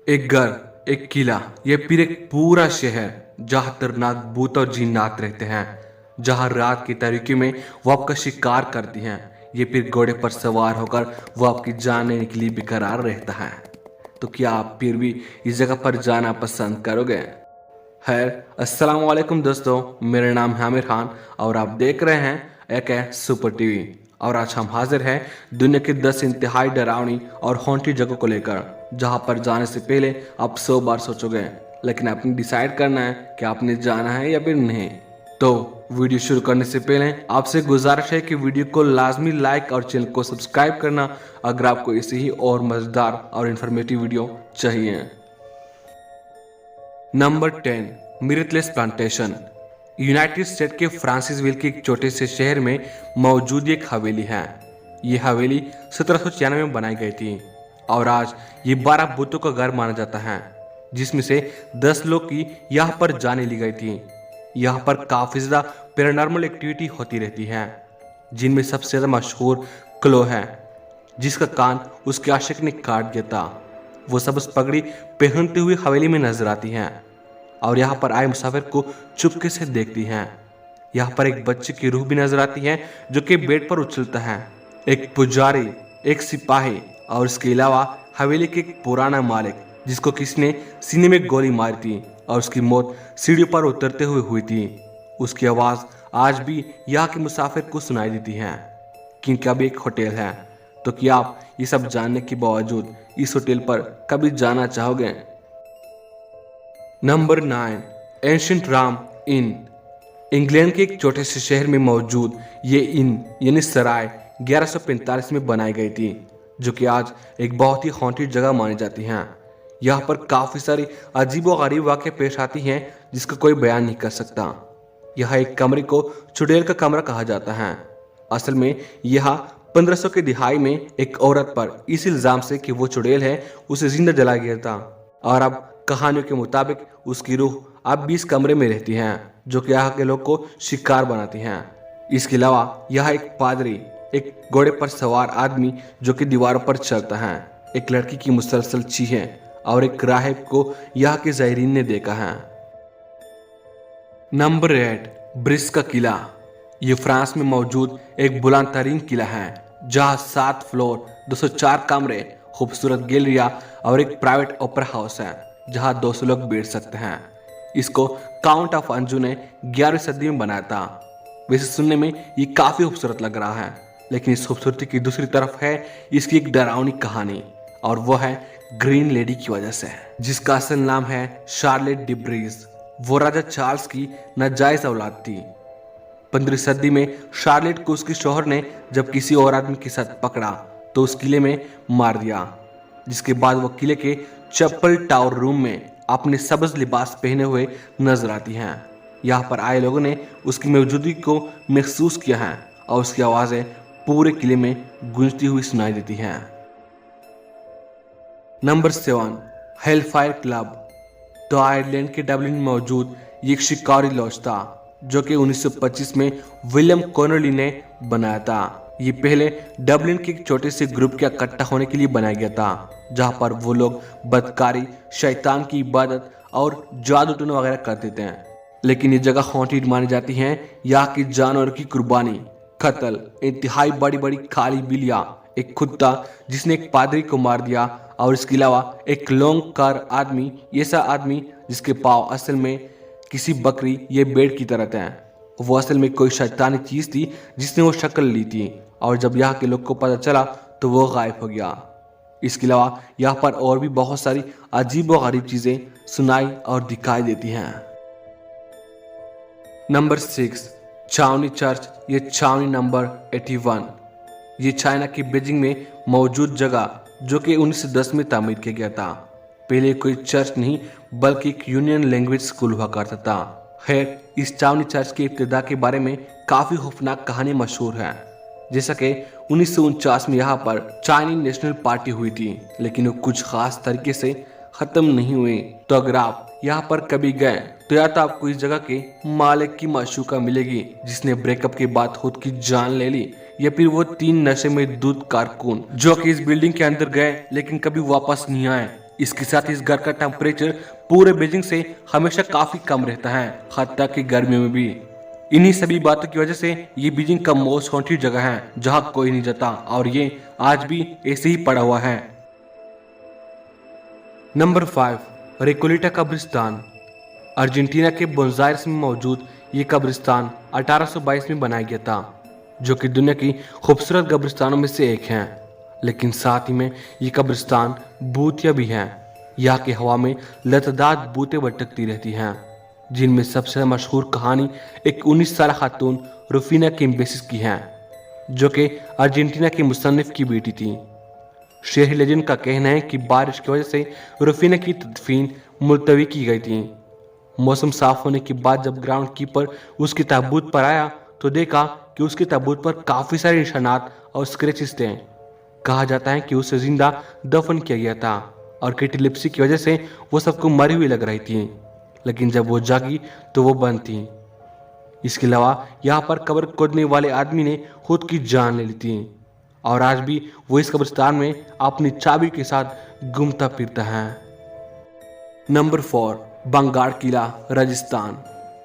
एक घर, एक किला, या फिर एक पूरा शहर जहाँ खतरनाक भूत और जिन्नात रहते हैं, जहाँ रात की तारीकी में वो आपका शिकार करती हैं, ये फिर घोड़े पर सवार होकर वो आपकी जान लेने के लिए बेकरार रहता है। तो क्या आप फिर भी इस जगह पर जाना पसंद करोगे? खैर, अस्सलाम वालेकुम दोस्तों, मेरा नाम है आमिर खान और आप देख रहे हैं एक है सुपर टीवी। और आज हम हाजिर हैं दुनिया की 10 इंतहाई डरावनी और हॉन्टेड जगहों को लेकर, जहां पर जाने से पहले आप 100 बार सोचोगे, लेकिन आपने डिसाइड करना है कि आपने जाना है या फिर नहीं। तो वीडियो शुरू करने से पहले आपसे गुजारिश है कि वीडियो को लाजमी लाइक और चैनल को सब्सक्राइब करना, अगर आपको ऐसी ही और मजेदार और इन्फॉर्मेटिव वीडियो चाहिए। नंबर 10, मिरेटलेस प्लांटेशन। यूनाइटेड स्टेट के फ्रांसिसविल के एक छोटे से शहर में मौजूद एक हवेली है। ये हवेली 1796 में बनाई गई थी और आज ये 12 भूतों का घर माना जाता है, जिसमें से 10 लोग की यहाँ पर जाने ली गई थी। यहाँ पर काफी ज्यादा पैरानॉर्मल एक्टिविटी होती रहती है, जिनमें सबसे ज्यादा मशहूर क्लो है, जिसका कान उसके आशिक ने काट दिया था। वो सबस पगड़ी पहनते हुए हवेली में नजर आती हैं और यहाँ पर आए मुसाफिर को चुपके से देखती हैं। यहाँ पर एक बच्चे की रूह भी नजर आती है जो कि बेड पर उछलता है। एक पुजारी, एक सिपाही और इसके अलावा हवेली के एक पुराना मालिक, जिसको किसी ने सीने में गोली मारी थी और उसकी मौत सीढ़ियों पर उतरते हुए हुई थी। उसकी आवाज आज भी यहाँ के मुसाफिर को सुनाई देती है, क्योंकि अब एक होटल है। तो क्या आप ये सब जानने के बावजूद इस होटल पर कभी जाना चाहोगे? नंबर 9, एंशिएंट राम इन। इंग्लैंड के एक छोटे से शहर में मौजूद ये इन यानी सराय 1145 में बनाई गई थी, जो कि आज एक बहुत ही हॉन्टेड जगह मानी जाती है। यहाँ पर काफी सारी अजीब व गरीब वाक़े पेश आती हैं, जिसका कोई बयान नहीं कर सकता। यह एक कमरे को चुड़ैल का कमरा कहा जाता है। असल में यह 1500 की दिहाई में एक औरत पर इस इल्जाम से कि वो चुड़ैल है, उसे जिंदा जला गया था और अब कहानियों के मुताबिक उसकी रूह अब भी इस कमरे में रहती है, जो कि यहाँ के लोग को शिकार बनाती हैं। इसके अलावा यह एक पादरी, एक घोड़े पर सवार आदमी जो कि दीवारों पर चलता है, एक लड़की की मुसलसल चीखें और एक राहिब को यहाँ के ज़ायरीन ने देखा है। नंबर 8, ब्रिज का किला। ये फ्रांस में मौजूद एक बुलंद तरीन किला है, जहाँ 7 फ्लोर, 204 कमरे, खूबसूरत गैलरिया और एक प्राइवेट ओपेरा हाउस है, जहाँ 200 लोग बैठ सकते हैं। इसको काउंट ऑफ अंजू ने 11वीं सदी में बनाया था। वैसे सुनने में ये काफी खूबसूरत लग रहा है, लेकिन इस खूबसूरती की दूसरी तरफ है इसकी एक डरावनी कहानी, और वो है ग्रीन लेडी की वजह से, जिसका असल नाम है शार्लेट डिब्रीज। वो राजा चार्ल्स की नाजायज औलाद थी। 15वीं सदी में शार्लेट को उसके शौहर ने जब किसी और आदमी के साथ पकड़ा तो उस किले में मार दिया, जिसके बाद वो किले के चप्पल टावर रूम में अपने सब्ज लिबास पहने हुए नजर आती हैं। यहाँ पर आए लोगों ने उसकी मौजूदगी को महसूस किया है और उसकी आवाज़ें पूरे किले में गूंजती हुई सुनाई देती हैं। Number 7, Hellfire club. तो आयरलैंड के डबलिन में मौजूद ये एक शिकारी लॉज था, जो कि 1925 में विलियम कॉनरली ने बनाया था। ये पहले डबलिन के एक छोटे से ग्रुप के इकट्ठा होने के लिए बनाया गया था, जहाँ पर वो लोग बदकारी, शैतान की इबादत और जादू टूने वगैरह करते थे। लेकिन ये जगह हॉन्टेड मानी जाती है। यहाँ की जानवर की कुर्बानी, कत्ल, इंतहाई बड़ी बड़ी काली बिल्लियाँ, एक कुत्ता जिसने एक पादरी को मार दिया, और इसके अलावा एक लॉन्ग कार आदमी, ऐसा आदमी जिसके पाँव असल में किसी बकरी या बेड़ की तरह थे। वो असल में कोई शैतानी चीज थी जिसने वो शक्ल ली थी, और जब यहाँ के लोग को पता चला तो वो गायब हो गया। इसके अलावा यहाँ पर और भी बहुत सारी अजीब व गरीब चीजें सुनाई और दिखाई देती हैं। नंबर 6, चावनी चर्च, ये चावनी नंबर 81। ये चाइना की बीजिंग में मौजूद जगह, जो कि 1910 में तामीर किया गया था। पहले कोई चर्च नहीं बल्कि एक यूनियन लैंग्वेज स्कूल हुआ करता था। खैर, इस चावनी चर्च की इब्तिदा के बारे में काफी खौफनाक कहानी मशहूर है। जैसा कि 1949 में यहाँ पर चाइनीज नेशनल पार्टी हुई थी, लेकिन वो कुछ खास तरीके से खत्म नहीं हुई। तो अगर आप यहाँ पर कभी गए तो या तो आपको इस जगह के मालिक की माशूका मिलेगी जिसने ब्रेकअप के बाद खुद की जान ले ली, या फिर वो 3 नशे में दूध कारकुन जो कि इस बिल्डिंग के अंदर गए लेकिन कभी वापस नहीं आए, इसके साथ इस घर का टेम्परेचर पूरे बीजिंग से हमेशा काफी कम रहता है, हत्ता कि गर्मियों में भी। इन्हीं सभी बातों की वजह से ये बीजिंग का मोस्ट हॉन्टेड जगह है जहाँ कोई नहीं जाता, और ये आज भी ऐसे ही पड़ा हुआ है। नंबर 5, रेकोलिटा कब्रिस्तान। अर्जेंटीना के बुएनोस आयर्स में मौजूद ये कब्रिस्तान 1822 में बनाया गया था, जो कि दुनिया की खूबसूरत कब्रिस्तानों में से एक है। लेकिन साथ ही में ये कब्रिस्तान भूतिया भी हैं। यहाँ की हवा में लतदार भूतें भटकती रहती हैं, जिनमें सबसे मशहूर कहानी एक 19 साल खातून रूफीना कैम्बेसिस की है, जो कि अर्जेंटीना की मुसन्निफ की बेटी थी। शहरी लेजेंड का कहना है कि बारिश की वजह से रूफीना की तदफीन मुलतवी की गई थी। मौसम साफ होने के बाद जब ग्राउंड कीपर उसके ताबूत पर आया तो देखा कि उसके ताबूत पर काफी सारे निशानात और स्क्रैचेस थे। कहा जाता है कि उसे जिंदा दफन किया गया था और कैटेलेप्सी की वजह से वो सबको मरी हुई लग रही थी, लेकिन जब वो जागी तो वो बंद थी। इसके अलावा यहाँ पर कब्र खोदने वाले आदमी ने खुद की जान ले ली थी, और आज भी वो इस कब्रिस्तान में अपनी चाबी के साथ घूमता फिरता है। नंबर 4, बंगाड़ किला, राजस्थान।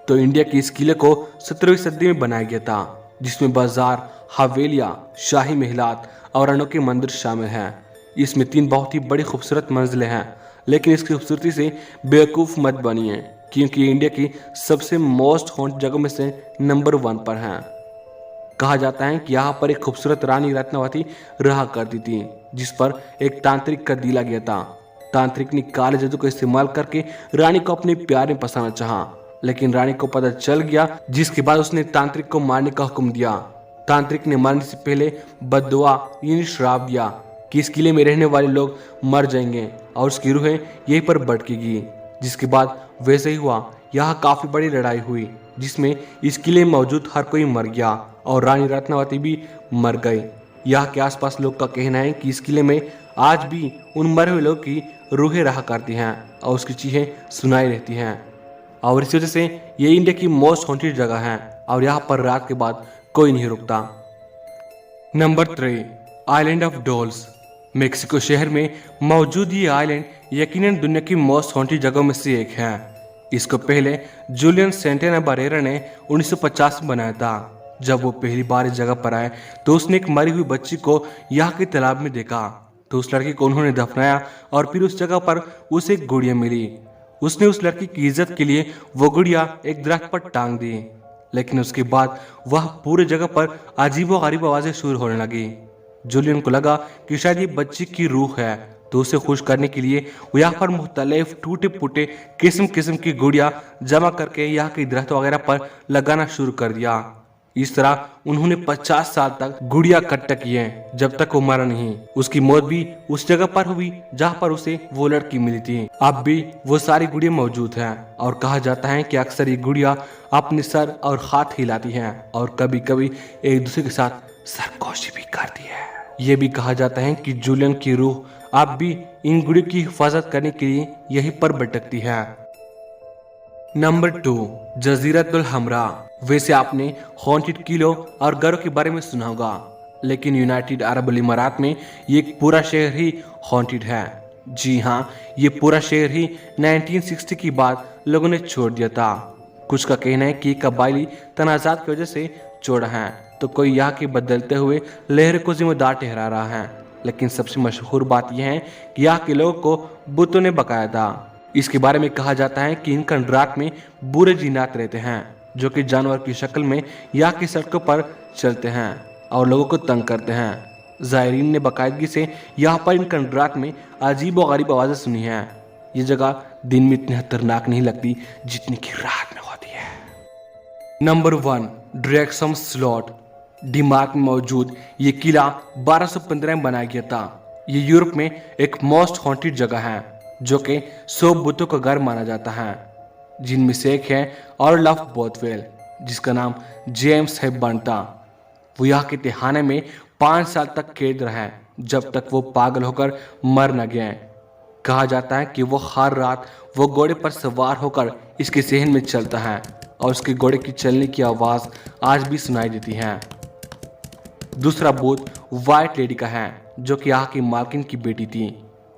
तो इंडिया के इस किले को 17वीं सदी में बनाया गया था, जिसमें बाजार, हवेलियां, शाही महलात और अनोखे मंदिर शामिल हैं। इसमें 3 बहुत ही बड़ी खूबसूरत मंजिलें हैं, लेकिन इसकी खूबसूरती से बेवकूफ़ मत बनिए, क्योंकि ये इंडिया की सबसे मोस्ट हॉन्टेड जगहों में से नंबर 1 पर है। कहा जाता है कि यहाँ पर एक खूबसूरत रानी रत्नावती रहा करती थी, जिस पर एक तांत्रिक का दिला गया था। तांत्रिक ने काले जादू का इस्तेमाल करके रानी को अपने प्यार में फंसाना चाहा, लेकिन रानी को पता चल गया, जिसके बाद उसने तांत्रिक को मारने का हुक्म दिया। तांत्रिक ने मरने से पहले बद्दुआ यानी श्राप दिया कि इस किले में रहने वाले लोग मर जाएंगे और उसकी रूहें यहीं पर भटकेगी। जिसके बाद वैसे ही हुआ। यहाँ काफी बड़ी लड़ाई हुई, जिसमें इस किले में मौजूद हर कोई मर गया और रानी रत्नावती भी मर गई। यहाँ के आसपास लोग का कहना है कि इस किले में आज भी उन मरे हुए लोग की रूहें रहा करती हैं और उसकी चीखें सुनाई रहती हैं, और इस वजह से ये इंडिया की मोस्ट हॉन्टेड जगह है और यहाँ पर रात के बाद कोई नहीं रुकता। Number 3, island of dolls. Mexico शहर में मौजूद ये आइलैंड यकीनन दुनिया की मोस्ट हॉन्टेड जगहों में से एक है। इसको पहले जूलियन सेंटेना बारेरा ने 1950 में बनाया था। जब वो पहली बार इस जगह पर आए तो उसने एक मरी हुई बच्ची को यहाँ के तालाब में देखा, तो उस लड़की को उन्होंने दफनाया और फिर उस जगह पर उसे एक गुड़िया मिली। उसने उस लड़की की इज्जत के लिए वो गुड़िया एक दरख्त पर टांग दी, लेकिन उसके बाद वह पूरे जगह पर अजीबोगरीब आवाजें शुरू होने लगी। जूलियन को लगा कि शायद ये बच्ची की रूह है, तो उसे खुश करने के लिए वो यहाँ पर मुख्तलिफ टूटे फूटे किस्म किस्म की गुड़िया जमा करके यहाँ के दरख्त वगैरह पर लगाना शुरू कर दिया। इस तरह उन्होंने 50 साल तक गुड़िया इकट्ठा किए, जब तक वो मरा नहीं। उसकी मौत भी उस जगह पर हुई जहाँ पर उसे वो लड़की मिली थी। अब भी वो सारी गुड़िया मौजूद हैं और कहा जाता है कि अक्सर ये गुड़िया अपने सर और हाथ हिलाती हैं और कभी कभी एक दूसरे के साथ सरगोशी भी करती है। ये भी कहा जाता है कि जूलियन की रूह अब भी इन गुड़ियों की हिफाजत करने के लिए यहीं पर भटकती है। नंबर 2, जजीरतुल हमरा। वैसे आपने हॉन्टेड किलों और घरों के बारे में सुना होगा, लेकिन यूनाइटेड अरब अमीरात में ये एक पूरा शहर ही हॉन्टेड है। जी हाँ, ये पूरा शहर ही 1960 की बाद लोगों ने छोड़ दिया था। कुछ का कहना है कि कबायली तनाजात की वजह से छोड़ा है, तो कोई यहाँ के बदलते हुए लहर को जिम्मेदार ठहरा रहा है। लेकिन सबसे मशहूर बात यह है कि यहाँ के लोगों को बुतों ने बकाया था। इसके बारे में कहा जाता है कि इन खंडरात में बुरे जिन्नात रहते हैं, जो कि जानवर की शक्ल में यहाँ की सड़कों पर चलते हैं और लोगों को तंग करते हैं। जायरीन ने बाकायदगी से यहाँ पर इन खंडरात में अजीब और गरीब आवाज़ें सुनी हैं। ये जगह दिन में इतनी खतरनाक नहीं लगती जितनी कि रात में होती है। Number 1, ड्रेक्सम slot. डेनमार्क में मौजूद ये किला 1215 में बनाया गया था। ये यूरोप में एक मोस्ट हॉन्टेड जगह है, जो कि 100 बुतों का घर माना जाता है, जिनमें से एक है ऑर्लफ बोथवेल, जिसका नाम जेम्स हेपबर्न था। वो यहाँ के तहखाने में 5 साल तक कैद रहे, जब तक वो पागल होकर मर न गए। कहा जाता है कि वो हर रात वो घोड़े पर सवार होकर इसके सहन में चलता है और उसके घोड़े की चलने की आवाज़ आज भी सुनाई देती है। दूसरा भूत व्हाइट लेडी का है, जो कि यहाँ की मालकिन की बेटी थी।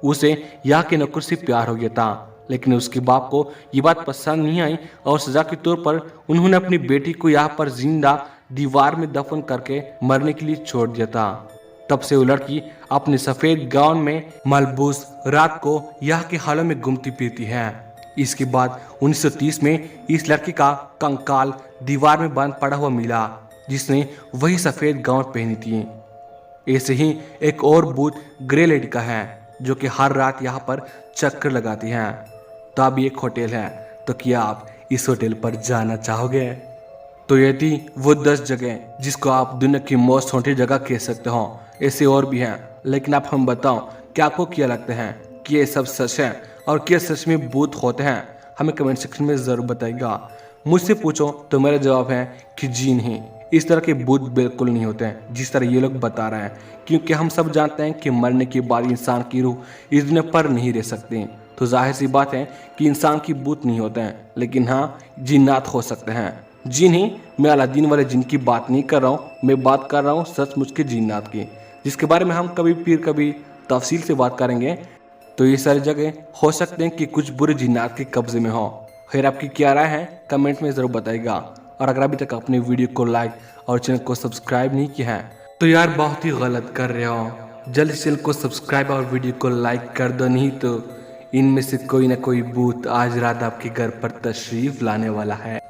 उसे यहाँ के नौकर से प्यार हो गया था, लेकिन उसके बाप को ये बात पसंद नहीं आई और सजा के तौर पर उन्होंने अपनी बेटी को यहाँ पर जिंदा दीवार में दफन करके मरने के लिए छोड़ दिया था। तब से वो लड़की अपने सफेद गाउन में मलबूस रात को यहाँ के हालों में घूमती फिरती है। इसके बाद 1930 में इस लड़की का कंकाल दीवार में बंद पड़ा हुआ मिला, जिसने वही सफेद गाउन पहनी थी। ऐसे ही एक और भूत ग्रे लेडी का है, जो कि हर रात यहाँ पर चक्कर लगाती हैं। तो अब एक होटल है, तो क्या आप इस होटल पर जाना चाहोगे? तो ये थी वो 10 जगह जिसको आप दुनिया की मोस्ट हॉन्टेड जगह कह सकते हो। ऐसे और भी हैं, लेकिन आप हम बताओ क्या आपको क्या लगता है कि ये सब सच है और क्या सच में भूत होते हैं? हमें कमेंट सेक्शन में ज़रूर बताइएगा। मुझसे पूछो तो मेरा जवाब है कि जी नहीं, इस तरह के भूत बिल्कुल नहीं होते हैं जिस तरह ये लोग बता रहे हैं, क्योंकि हम सब जानते हैं कि मरने के बाद इंसान की रूह इस दुनिया पर नहीं रह सकती। तो जाहिर सी बात है कि इंसान की भूत नहीं होते हैं, लेकिन हाँ जिन्नात हो सकते हैं। जिन ही मैं अलादीन वाले जिन की बात नहीं कर रहा हूँ, मैं बात कर रहा हूँ सचमुच के जिन्नात की, जिसके बारे में हम कभी तफसील से बात करेंगे। तो ये सारी जगह हो सकते हैं कि कुछ बुरे जिन्नात के कब्जे में हो। खैर आपकी क्या राय है कमेंट में ज़रूर बताइएगा। और अगर अभी तक अपने वीडियो को लाइक और चैनल को सब्सक्राइब नहीं किया है तो यार बहुत ही गलत कर रहे हो। जल्द चैनल को सब्सक्राइब और वीडियो को लाइक कर दो, नहीं तो इनमें से कोई ना कोई भूत आज रात आपके घर पर तशरीफ लाने वाला है।